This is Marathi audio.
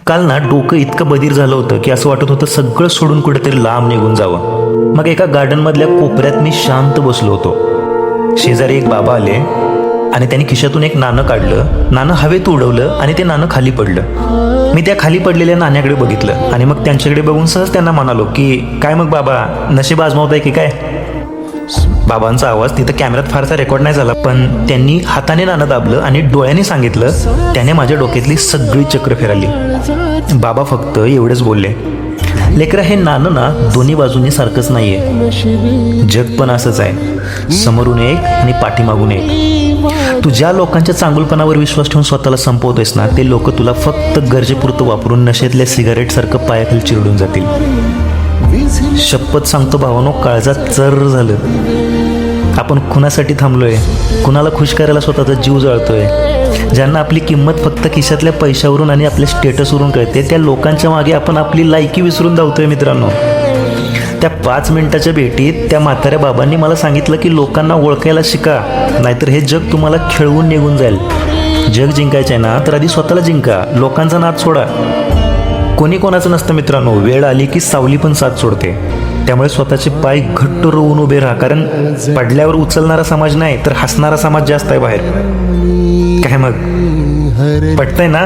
काल ना डोकं इतकं बधीर झालं होतं की असं वाटत होतं सगळं सोडून कुठेतरी लांब निघून जावं. मग एका गार्डनमधल्या कोपऱ्यात मी शांत बसलो होतो. शेजारी एक बाबा आले आणि त्यांनी खिशातून एक नाणं काढलं. नाणं हवेत उडवलं आणि ते नाणं खाली पडलं. मी त्या खाली पडलेल्या नाण्याकडे बघितलं आणि मग त्यांच्याकडे बघून सहज त्यांना म्हणालो की काय मग बाबा, नशीब आजमावताय की काय? बाबांचा आवाज तिथं कॅमेऱ्यात फारसा रेकॉर्ड नाही झाला, पण त्यांनी हाताने नाणं दाबलं आणि डोळ्यांनी सांगितलं. त्याने माझ्या डोक्यातली सगळी चक्र फिरली. बाबा फक्त एवढेच बोलले, लेकरा हे नाणं ना दोन्ही बाजूंनी सारखंच नाहीये. जग पण असंच आहे, समोरून एक आणि पाठीमागून एक. तू ज्या लोकांच्या चांगुलपणावर विश्वास ठेवून स्वतःला संपवतोयस ना, ते लोक तुला फक्त गरजेपुरतं वापरून नशेतल्या सिगारेट सारखं पायाखाली चिरडून जातील. शपथ सांगतो भावानो, काळजात चर झालं. आपण कुणासाठी थांबलोय? कुणाला खुश करायला स्वतःचा जीव जाळतोय? ज्यांना आपली किंमत फक्त खिशातल्या पैशावरून आणि आपल्या स्टेटसवरून कळते, त्या लोकांच्या मागे आपण आपली लायकी विसरून धावतोय. मित्रांनो, त्या 5 मिनिटाच्या भेटीत त्या म्हाताऱ्या बाबांनी मला सांगितलं की लोकांना ओळखायला शिका, नाहीतर हे जग तुम्हाला खेळवून निघून जाईल. जग जिंकायचं आहे ना, तर आधी स्वतःला जिंका. लोकांचा नाद सोडा. कोणी कोणाचं नसतं मित्रांनो. वेळ आली की सावली पण साथ सोडते. त्यामुळे स्वतःचे पाय घट्ट रोवून उभे राहा, कारण पडल्यावर उचलणारा समाज नाही, तर हसणारा समाज जास्त आहे बाहेर. काय मग, पटतंय ना?